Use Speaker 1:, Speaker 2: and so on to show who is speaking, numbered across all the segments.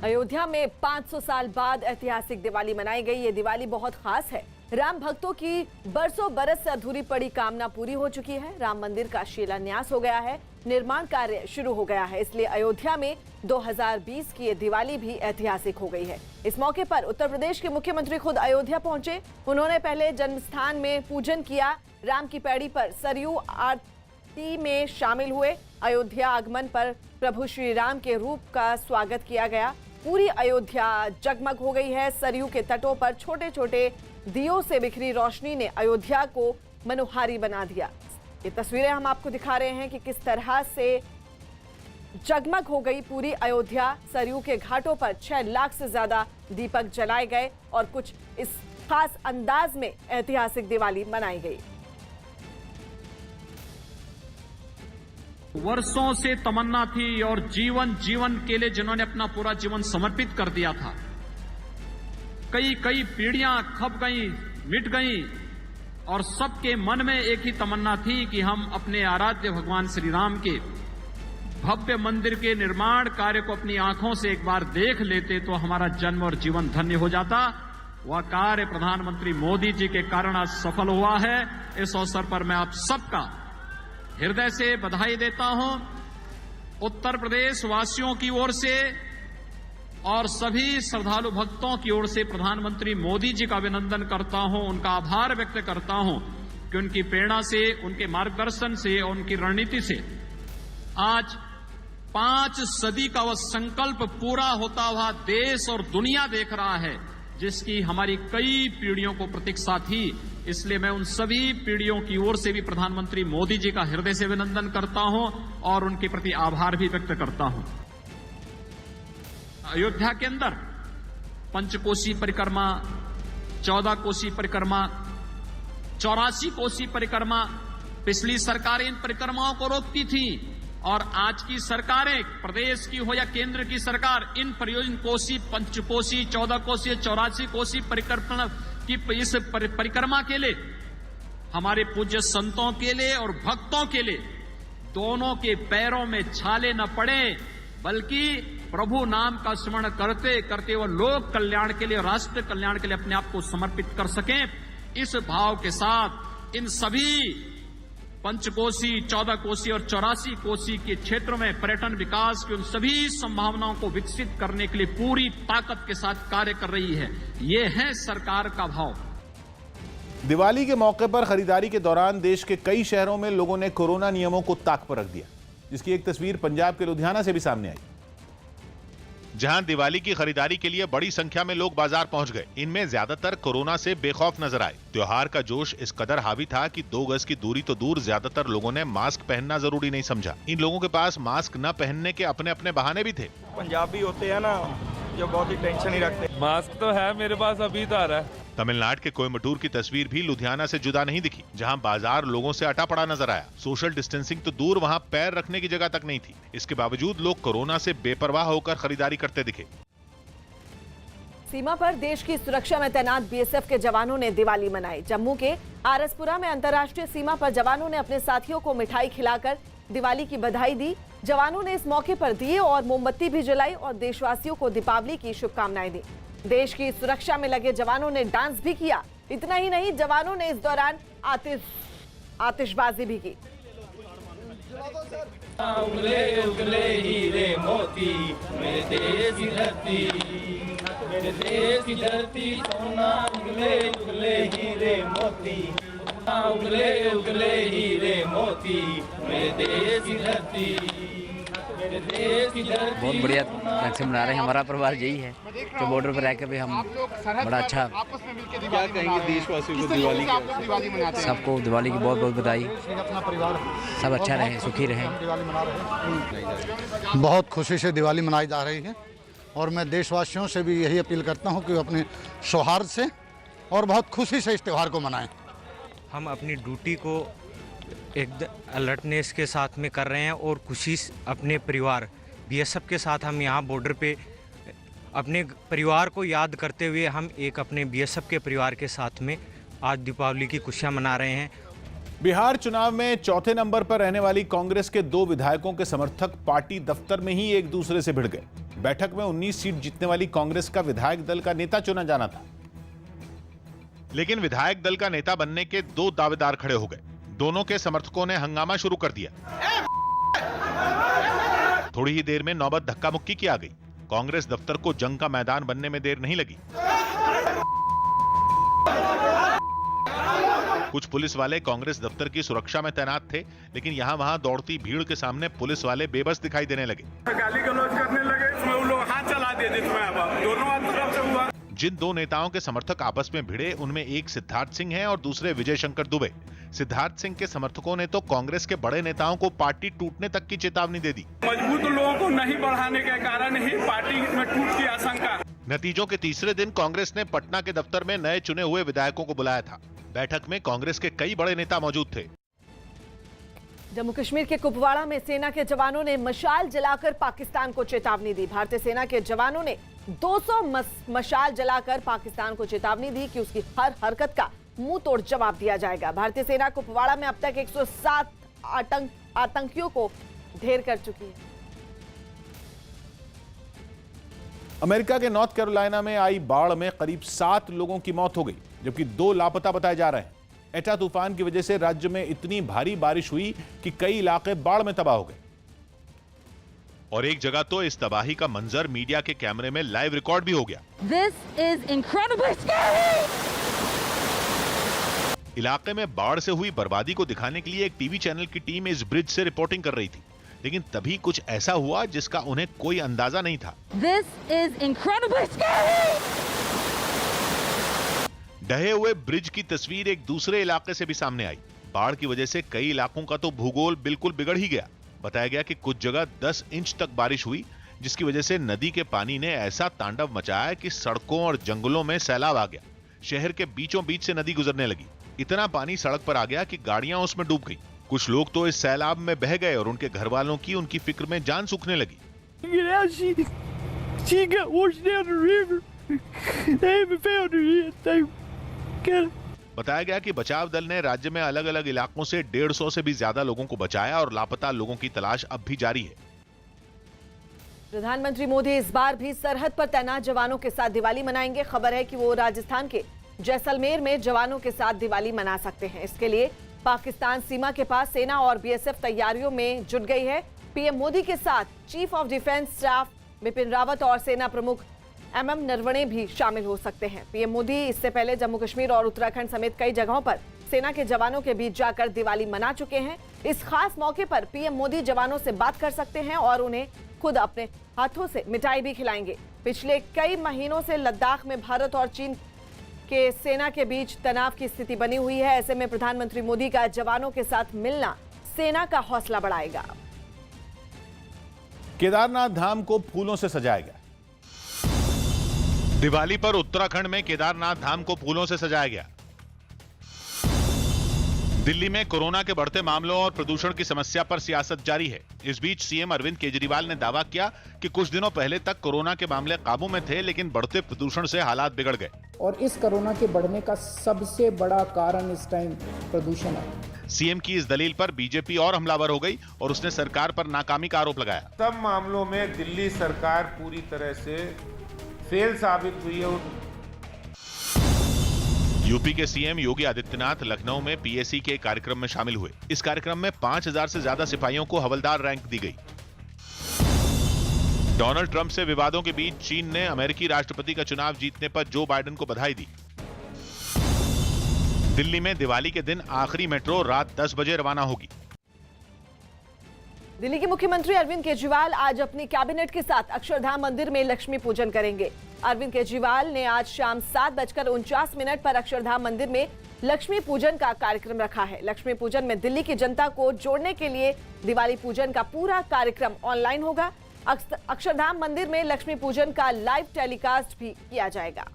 Speaker 1: अयोध्या में 500 साल बाद ऐतिहासिक दिवाली मनाई गई। ये दिवाली बहुत खास है। राम भक्तों की बरसों बरस से अधूरी पड़ी कामना पूरी हो चुकी है। राम मंदिर का शिलान्यास हो गया है, निर्माण कार्य शुरू हो गया है। इसलिए अयोध्या में 2020 की ये दिवाली भी ऐतिहासिक हो गई है। इस मौके पर उत्तर प्रदेश के मुख्यमंत्री खुद अयोध्या पहुंचे। उन्होंने पहले जन्मस्थान में पूजन किया, राम की पैड़ी पर सरयू आरती में शामिल हुए। अयोध्या आगमन पर प्रभु श्री राम के रूप का स्वागत किया गया। पूरी अयोध्या जगमग हो गई है। सरयू के तटों पर छोटे छोटे दियों से बिखरी रोशनी ने अयोध्या को मनोहारी बना दिया। ये तस्वीरें हम आपको दिखा रहे हैं कि किस तरह से जगमग हो गई पूरी अयोध्या। सरयू के घाटों पर 6 लाख से ज्यादा दीपक जलाए गए और कुछ इस खास अंदाज में ऐतिहासिक दिवाली मनाई गई।
Speaker 2: वर्षों से तमन्ना थी और जीवन के लिए जिन्होंने अपना पूरा जीवन समर्पित कर दिया था। कई पीढ़ियां खप गई, मिट गई और सबके मन में एक ही तमन्ना थी कि हम अपने आराध्य भगवान श्री राम के भव्य मंदिर के निर्माण कार्य को अपनी आंखों से एक बार देख लेते तो हमारा जन्म और जीवन धन्य हो जाता। वह कार्य प्रधानमंत्री मोदी जी के कारण आज सफल हुआ है। इस अवसर पर मैं आप सबका हृदय से बधाई देता हूं। उत्तर प्रदेश वासियों की ओर से और सभी श्रद्धालु भक्तों की ओर से प्रधानमंत्री मोदी जी का अभिनंदन करता हूं, उनका आभार व्यक्त करता हूं कि उनकी प्रेरणा से, उनके मार्गदर्शन से और उनकी रणनीति से आज 5 सदी का वह संकल्प पूरा होता हुआ देश और दुनिया देख रहा है, जिसकी हमारी कई पीढ़ियों को प्रतीक्षा थी। इसलिए मैं उन सभी पीढ़ियों की ओर से भी प्रधानमंत्री मोदी जी का हृदय से अभिनंदन करता हूं और उनके प्रति आभार भी व्यक्त करता हूं। अयोध्या के अंदर पंचकोसी परिक्रमा, 14 कोसी परिक्रमा, 84 कोसी परिक्रमा, पिछली सरकारें इन परिक्रमाओं को रोकती थी और आज की सरकारें, प्रदेश की हो या केंद्र की सरकार, इन परियोजना कोसी, पंचकोसी, 14 कोसी, 84 कोसी परिक्रमा की इस परिक्रमा के लिए, हमारे पूज्य संतों के लिए और भक्तों के लिए दोनों के पैरों में छाले न पड़े, बल्कि प्रभु नाम का स्मरण करते करते वो लोक कल्याण के लिए, राष्ट्र कल्याण के लिए अपने आप को समर्पित कर सकें। इस भाव के साथ इन सभी पंचकोसी, 14 कोसी और 84 कोसी के क्षेत्रों में पर्यटन विकास की उन सभी संभावनाओं को विकसित करने के लिए पूरी ताकत के साथ कार्य कर रही है। ये है सरकार का भाव।
Speaker 3: दिवाली के मौके पर खरीदारी के दौरान देश के कई शहरों में लोगों ने कोरोना नियमों को ताक पर रख दिया, जिसकी एक तस्वीर पंजाब के लुधियाना से भी सामने आई,
Speaker 4: जहां दिवाली की खरीदारी के लिए बड़ी संख्या में लोग बाजार पहुंच गए। इनमें ज्यादातर कोरोना से बेखौफ नजर आए। त्योहार का जोश इस कदर हावी था कि 2 गज की दूरी तो दूर, ज्यादातर लोगों ने मास्क पहनना जरूरी नहीं समझा। इन लोगों के पास मास्क न पहनने के अपने अपने बहाने भी थे।
Speaker 5: पंजाबी होते हैं ना, जो बहुत ही टेंशन ही रखते।
Speaker 6: मास्क तो है मेरे पास, अभी तो आ रहा है।
Speaker 4: तमिलनाडु के कोयम्बटूर की तस्वीर भी लुधियाना से जुदा नहीं दिखी, जहां बाजार लोगों से अटा पड़ा नजर आया। सोशल डिस्टेंसिंग तो दूर, वहां पैर रखने की जगह तक नहीं थी। इसके बावजूद लोग कोरोना से बेपरवाह होकर खरीदारी करते दिखे।
Speaker 1: सीमा पर देश की सुरक्षा में तैनात बीएसएफ के जवानों ने दिवाली मनाई। जम्मू के आरएसपुरा में अंतर्राष्ट्रीय सीमा पर जवानों ने अपने साथियों को मिठाई खिलाकर दिवाली की बधाई दी। जवानों ने इस मौके पर दिए और मोमबत्ती भी जलाई और देशवासियों को दीपावली की शुभकामनाएं दी। देश की सुरक्षा में लगे जवानों ने डांस भी किया। इतना ही नहीं, जवानों ने इस दौरान आतिशबाजी भी की।
Speaker 7: उगले उगले हीरे मोती, मेरे देश की धरती, मेरे देश की धरती, सोना उगले उगले हीरे मोती, उगले उगले हीरे मोती, मेरे देश की धरती, मेरे देश की धरती।
Speaker 8: बहुत बढ़िया ढंग से मना रहे हैं। हमारा परिवार यही है कि बॉर्डर पर रहकर भी हम बड़ा अच्छा।
Speaker 6: क्या कहेंगे देशवासियों को दिवाली की?
Speaker 8: सबको दिवाली की बहुत बहुत बधाई। सब अच्छा रहे, सुखी रहे।
Speaker 9: बहुत खुशी से दिवाली मनाई जा रही है और मैं देशवासियों से भी यही अपील करता हूं कि अपने सौहार्द से और बहुत खुशी से इस त्यौहार को मनाएं।
Speaker 10: हम अपनी ड्यूटी को एक अलर्टनेस के साथ में कर रहे हैं और खुशी अपने परिवार बीएसएफ के साथ हम यहाँ बॉर्डर पे अपने परिवार को याद करते हुए हम एक अपने बीएसएफ के परिवार के साथ में आज दीपावली की खुशियाँ मना रहे हैं।
Speaker 3: बिहार चुनाव में चौथे नंबर पर रहने वाली कांग्रेस के 2 विधायकों के समर्थक पार्टी दफ्तर में ही एक दूसरे से भिड़ गए। बैठक में 19 सीट जीतने वाली कांग्रेस का विधायक दल का नेता चुना जाना था।
Speaker 4: लेकिन विधायक दल का नेता बनने के 2 दावेदार खड़े हो गए। दोनों के समर्थकों ने हंगामा शुरू कर दिया। थोड़ी ही देर में नौबत धक्का मुक्की की आ गई। कांग्रेस दफ्तर को जंग का मैदान बनने में देर नहीं लगी। कुछ पुलिस वाले कांग्रेस दफ्तर की सुरक्षा में तैनात थे, लेकिन यहां वहां दौड़ती भीड़ के सामने पुलिस वाले बेबस दिखाई देने लगे।
Speaker 5: गाली गलौज करने लगे, इसमें वो लोग हाथ चला देते थे। दोनों हाथ तरफ से हुआ।
Speaker 4: जिन 2 नेताओं के समर्थक आपस में भिड़े, उनमें एक सिद्धार्थ सिंह है और दूसरे विजय शंकर दुबे। सिद्धार्थ सिंह के समर्थकों ने तो कांग्रेस के बड़े नेताओं को पार्टी टूटने तक की चेतावनी दे दी।
Speaker 5: मजबूत लोगों को नहीं बढ़ाने के कारण ही पार्टी में टूट की आशंका।
Speaker 4: नतीजों के तीसरे दिन कांग्रेस ने पटना के दफ्तर में नए चुने हुए विधायकों को बुलाया था। बैठक में कांग्रेस के कई बड़े नेता मौजूद थे।
Speaker 1: जम्मू कश्मीर के कुपवाड़ा में सेना के जवानों ने मशाल जलाकर पाकिस्तान को चेतावनी दी। भारतीय सेना के जवानों ने 200 मशाल जलाकर पाकिस्तान को चेतावनी दी कि उसकी हर हरकत का मुंह तोड़ जवाब दिया जाएगा। भारतीय सेना कुपवाड़ा में अब तक 107 आतंकियों को ढेर कर चुकी है।
Speaker 3: अमेरिका के नॉर्थ कैरोलिना में आई बाढ़ में करीब 7 लोगों की मौत हो गई, जबकि 2 लापता बताए जा रहे हैं। एटा तूफान की वजह से राज्य में इतनी भारी बारिश हुई कि कई इलाके बाढ़ में तबाह हो गए।
Speaker 4: और एक जगह तो इस तबाही का मंजर मीडिया के कैमरे में लाइव रिकॉर्ड भी हो गया।
Speaker 11: This is incredibly scary!
Speaker 4: इलाके में बाढ़ से हुई बर्बादी को दिखाने के लिए एक टीवी चैनल की टीम इस ब्रिज से रिपोर्टिंग कर रही थी, लेकिन तभी कुछ ऐसा हुआ जिसका उन्हें कोई अंदाजा नहीं था।
Speaker 11: This is incredibly scary!
Speaker 4: ढहे हुए ब्रिज की तस्वीर एक दूसरे इलाके से भी सामने आई। बाढ़ की वजह से कई इलाकों का तो भूगोल बिल्कुल बिगड़ ही गया। बताया गया कि कुछ जगह 10 इंच तक बारिश हुई, जिसकी वजह से नदी के पानी ने ऐसा तांडव मचाया कि सड़कों और जंगलों में सैलाब आ गया। शहर के बीचों बीच से नदी गुजरने लगी। इतना पानी सड़क पर आ गया कि गाड़ियां उसमें डूब गई। कुछ लोग तो इस सैलाब में बह गए और उनके घर वालों की उनकी फिक्र में जान सूखने लगी। बताया गया कि बचाव दल ने राज्य में अलग अलग इलाकों से 150 से भी ज्यादा लोगों को बचाया और लापता लोगों की तलाश अब भी जारी है।
Speaker 1: प्रधानमंत्री मोदी इस बार भी सरहद पर तैनात जवानों के साथ दिवाली मनाएंगे। खबर है कि वो राजस्थान के जैसलमेर में जवानों के साथ दिवाली मना सकते हैं। इसके लिए पाकिस्तान सीमा के पास सेना और बीएसएफ तैयारियों में जुट गई है। पीएम मोदी के साथ chief of defence staff Bipin Rawat और सेना प्रमुख एमएम नरवणे भी शामिल हो सकते हैं। पीएम मोदी इससे पहले जम्मू कश्मीर और उत्तराखंड समेत कई जगहों पर सेना के जवानों के बीच जाकर दिवाली मना चुके हैं। इस खास मौके पर पीएम मोदी जवानों से बात कर सकते हैं और उन्हें खुद अपने हाथों से मिठाई भी खिलाएंगे। पिछले कई महीनों से लद्दाख में भारत और चीन के सेना के बीच तनाव की स्थिति बनी हुई है। ऐसे में प्रधानमंत्री मोदी का जवानों के साथ मिलना सेना का हौसला बढ़ाएगा।
Speaker 3: केदारनाथ धाम को फूलों से सजाया गया।
Speaker 4: दिवाली पर उत्तराखंड में केदारनाथ धाम को फूलों से सजाया गया। दिल्ली में कोरोना के बढ़ते मामलों और प्रदूषण की समस्या पर सियासत जारी है। इस बीच सीएम अरविंद केजरीवाल ने दावा किया कि कुछ दिनों पहले तक कोरोना के मामले काबू में थे, लेकिन बढ़ते प्रदूषण से हालात बिगड़ गए।
Speaker 12: और इस कोरोना के बढ़ने का सबसे बड़ा कारण इस टाइम प्रदूषण है।
Speaker 4: सीएम की इस दलील पर बीजेपी और हमलावर हो गई और उसने सरकार पर नाकामी का आरोप लगाया।
Speaker 13: सब मामलों में दिल्ली सरकार पूरी तरह से फेल साबित हुई है।
Speaker 4: यूपी के सीएम योगी आदित्यनाथ लखनऊ में पीएसी के कार्यक्रम में शामिल हुए। इस कार्यक्रम में 5000 से ज्यादा सिपाहियों को हवलदार रैंक दी गई। डोनाल्ड ट्रंप से विवादों के बीच चीन ने अमेरिकी राष्ट्रपति का चुनाव जीतने पर जो बाइडेन को बधाई दी। दिल्ली में दिवाली के दिन आखिरी मेट्रो रात 10 बजे रवाना होगी।
Speaker 1: दिल्ली के मुख्यमंत्री अरविंद केजरीवाल आज अपनी कैबिनेट के साथ अक्षरधाम मंदिर में लक्ष्मी पूजन करेंगे। अरविंद केजरीवाल ने आज शाम 7:49 पर अक्षरधाम मंदिर में लक्ष्मी पूजन का कार्यक्रम रखा है। लक्ष्मी पूजन में दिल्ली की जनता को जोड़ने के लिए दिवाली पूजन का पूरा कार्यक्रम ऑनलाइन होगा। अक्षरधाम मंदिर में लक्ष्मी पूजन का लाइव टेलीकास्ट भी किया जाएगा।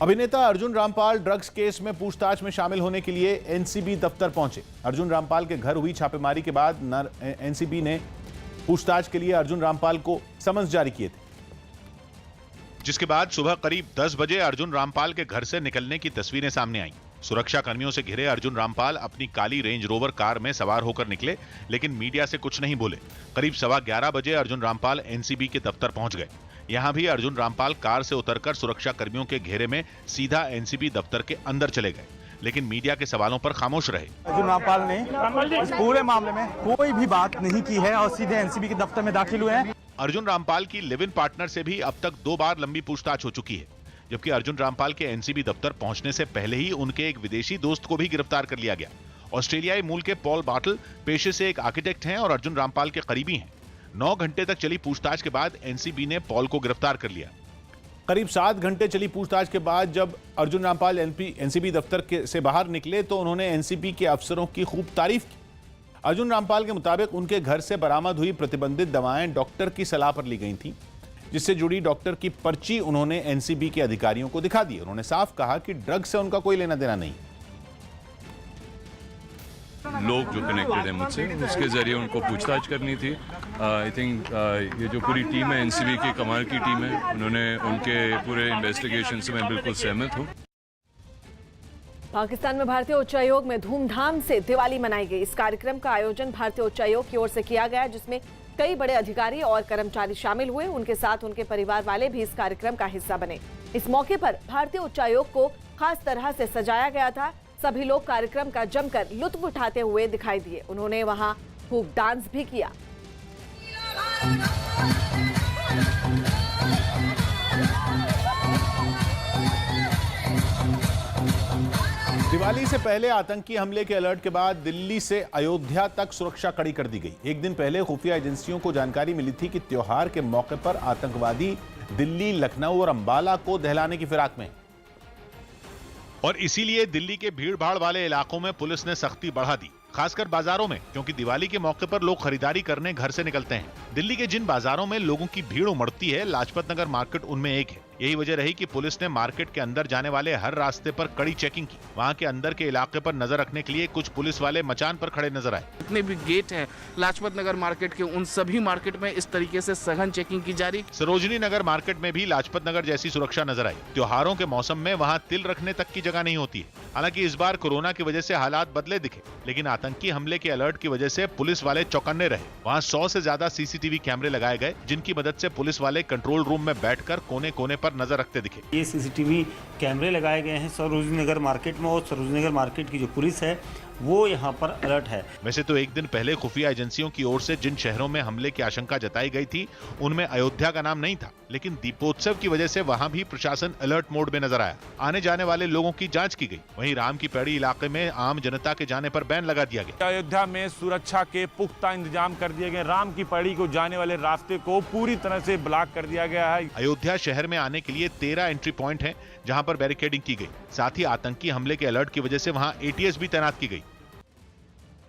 Speaker 3: अभिनेता अर्जुन रामपाल ड्रग्स केस में पूछताछ में शामिल होने के लिए एनसीबी दफ्तर पहुंचे। अर्जुन रामपाल के घर हुई छापेमारी के बाद एनसीबी ने पूछताछ के लिए अर्जुन रामपाल को समन्स जारी किए थे,
Speaker 4: जिसके बाद सुबह करीब 10 बजे अर्जुन रामपाल के घर से निकलने की तस्वीरें सामने आईं। सुरक्षा कर्मियों से घिरे अर्जुन रामपाल अपनी काली रेंज रोवर कार में सवार होकर निकले, लेकिन मीडिया से कुछ नहीं बोले। करीब 11:15 बजे अर्जुन रामपाल एनसीबी के दफ्तर पहुंच गए। यहां भी अर्जुन रामपाल कार से उतरकर सुरक्षा कर्मियों के घेरे में सीधा एनसीबी दफ्तर के अंदर चले गए, लेकिन मीडिया के सवालों पर खामोश रहे।
Speaker 6: अर्जुन रामपाल ने इस पूरे मामले में कोई भी बात नहीं की है और सीधे एनसीबी के दफ्तर में दाखिल हुए हैं।
Speaker 4: अर्जुन रामपाल की लिव इन पार्टनर से भी अब तक 2 बार लंबी पूछताछ हो चुकी है, जबकि अर्जुन रामपाल के एनसीबी दफ्तर पहुंचने से पहले ही उनके एक विदेशी दोस्त को भी गिरफ्तार कर लिया गया। ऑस्ट्रेलियाई मूल के पॉल बाटल पेशे से एक आर्किटेक्ट हैं और अर्जुन रामपाल के करीबी हैं। 9 घंटे तक चली पूछताछ के बाद एनसीबी ने पॉल को गिरफ्तार कर लिया।
Speaker 3: करीब 7 घंटे चली पूछताछ के बाद जब अर्जुन रामपाल एनसीबी दफ्तर से बाहर निकले तो उन्होंने एनसीबी के अफसरों की खूब तारीफ की। अर्जुन रामपाल के मुताबिक उनके घर से बरामद हुई प्रतिबंधित दवाएं डॉक्टर की सलाह पर ली गई थीं, जिससे जुड़ी डॉक्टर की पर्ची उन्होंने एनसीबी के अधिकारियों को दिखा दी। उन्होंने साफ कहा कि ड्रग से उनका कोई लेना देना नहीं।
Speaker 14: लोग जो कनेक्टेड है मुझसे, उसके जरिए उनको पूछताछ करनी थी। आई थिंक ये जो पूरी टीम है एनसीबी की कमाल की टीम है, उन्होंने उनके पूरे इन्वेस्टिगेशन से मैं बिल्कुल सहमत हूँ।
Speaker 1: पाकिस्तान में भारतीय उच्चायोग में धूमधाम से दिवाली मनाई गई। इस कार्यक्रम का आयोजन भारतीय उच्चायोग की ओर से किया गया, जिसमें कई बड़े अधिकारी और कर्मचारी शामिल हुए। उनके साथ उनके परिवार वाले भी इस कार्यक्रम का हिस्सा बने। इस मौके पर भारतीय उच्चायोग को खास तरह से सजाया गया था। सभी लोग कार्यक्रम का जमकर लुत्फ उठाते हुए दिखाई दिए। उन्होंने वहां खूब डांस भी किया।
Speaker 3: दिवाली से पहले आतंकी हमले के अलर्ट के बाद दिल्ली से अयोध्या तक सुरक्षा कड़ी कर दी गई। एक दिन पहले खुफिया एजेंसियों को जानकारी मिली थी कि त्योहार के मौके पर आतंकवादी दिल्ली, लखनऊ और अंबाला को दहलाने की फिराक में।
Speaker 4: और इसीलिए दिल्ली के भीड़-भाड़ वाले इलाकों में पुलिस ने सख्ती बढ़ा दी, खासकर बाजारों में, क्योंकि दिवाली के मौके पर लोग खरीदारी करने घर से निकलते हैं। दिल्ली के जिन बाजारों में लोगों की भीड़ उमड़ती है, लाजपत नगर मार्केट उनमें एक है। यही वजह रही कि पुलिस ने मार्केट के अंदर जाने वाले हर रास्ते पर कड़ी चेकिंग की। वहां के अंदर के इलाके पर नजर रखने के लिए कुछ पुलिस वाले मचान पर खड़े नजर आए।
Speaker 15: जितने भी गेट हैं लाजपत नगर मार्केट के, उन सभी मार्केट में इस तरीके से सघन चेकिंग की जा रही।
Speaker 4: सरोजनी नगर मार्केट में भी लाजपत नगर जैसी सुरक्षा नजर आई। त्योहारों के मौसम में वहाँ तिल रखने तक की जगह नहीं होती है। हालांकि इस बार कोरोना की वजह से हालात बदले दिखे, लेकिन आतंकी हमले के अलर्ट की वजह से पुलिस वाले चौकन्ने रहे। वहाँ 100 से ज्यादा सीसीटीवी कैमरे लगाए गए, जिनकी मदद से पुलिस वाले कंट्रोल रूम में बैठकर कोने कोने पर नजर रखते दिखे।
Speaker 16: ये सीसीटीवी कैमरे लगाए गए हैं सरोजनी नगर मार्केट में, और सरोजनी नगर मार्केट की जो पुलिस है वो यहाँ पर अलर्ट है।
Speaker 4: वैसे तो एक दिन पहले खुफिया एजेंसियों की ओर से जिन शहरों में हमले की आशंका जताई गई थी, उनमें अयोध्या का नाम नहीं था, लेकिन दीपोत्सव की वजह से वहाँ भी प्रशासन अलर्ट मोड में नजर आया। आने जाने वाले लोगों की जांच की गई। वहीं राम की पैड़ी इलाके में आम जनता के जाने पर बैन लगा दिया गया।
Speaker 5: अयोध्या में सुरक्षा के पुख्ता इंतजाम कर दिए गए। राम की पैड़ी को जाने वाले रास्ते को पूरी तरह से ब्लॉक कर दिया गया है।
Speaker 4: अयोध्या शहर में आने के लिए 13 एंट्री पॉइंट हैं, जहां पर बैरिकेडिंग की गई। साथ ही आतंकी हमले के अलर्ट की वजह से वहां एटीएस भी तैनात की गई।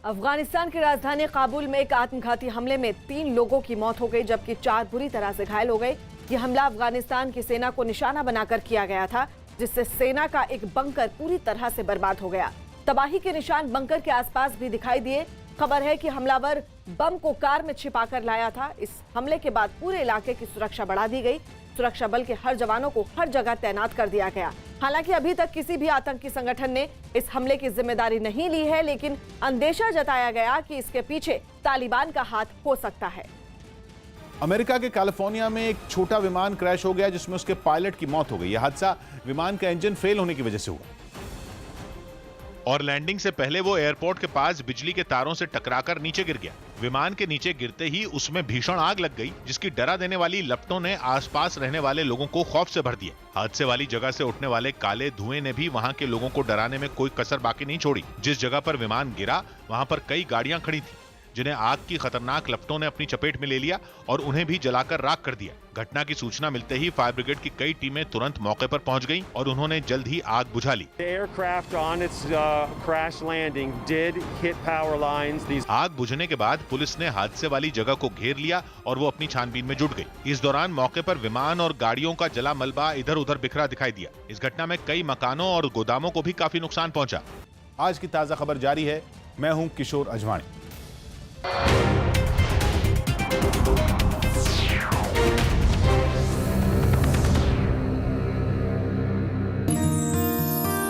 Speaker 1: अफगानिस्तान की राजधानी काबुल में एक आत्मघाती हमले में 3 लोगों की मौत हो गई, जबकि 4 बुरी तरह से घायल हो गए। यह हमला अफगानिस्तान की सेना को निशाना बनाकर किया गया था, जिससे सेना का एक बंकर पूरी तरह से बर्बाद हो गया। तबाही के निशान बंकर के आसपास भी दिखाई दिए। खबर है कि हमलावर बम को कार में छिपाकर लाया था। इस हमले के बाद पूरे इलाके की सुरक्षा बढ़ा दी गई। सुरक्षा बल के हर जवानों को हर जगह तैनात कर दिया गया। हालांकि अभी तक किसी भी आतंकी संगठन ने इस हमले की जिम्मेदारी नहीं ली है, लेकिन अंदेशा जताया गया कि इसके पीछे तालिबान का हाथ हो सकता है।
Speaker 3: अमेरिका के कैलिफोर्निया में एक छोटा विमान क्रैश हो गया, जिसमें उसके पायलट की मौत हो गई। यह हादसा विमान का इंजन फेल होने की वजह से हुआ
Speaker 4: और लैंडिंग से पहले वो एयरपोर्ट के पास बिजली के तारों से टकराकर नीचे गिर गया। विमान के नीचे गिरते ही उसमें भीषण आग लग गई, जिसकी डरा देने वाली लपटों ने आसपास रहने वाले लोगों को खौफ से भर दिया। हादसे वाली जगह से उठने वाले काले धुएं ने भी वहां के लोगों को डराने में कोई कसर बाकी नहीं छोड़ी। जिस जगह पर विमान गिरा, वहां पर कई गाड़ियां खड़ी थी, जिन्हें आग की खतरनाक लपटों ने अपनी चपेट में ले लिया और उन्हें भी जलाकर राख कर दिया। घटना की सूचना मिलते ही फायर ब्रिगेड की कई टीमें तुरंत मौके पर पहुंच गईं और उन्होंने जल्द ही आग बुझा ली। आग बुझने के बाद पुलिस ने हादसे वाली जगह को घेर लिया और वो अपनी छानबीन में जुट गई। इस दौरान मौके पर विमान और गाड़ियों का जला मलबा इधर उधर बिखरा दिखाई दिया। इस घटना में कई मकानों और गोदामों को भी काफी नुकसान पहुंचा।
Speaker 3: आज की ताजा खबर जारी है। मैं हूं किशोर अजवाणी।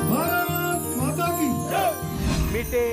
Speaker 17: भारत माता के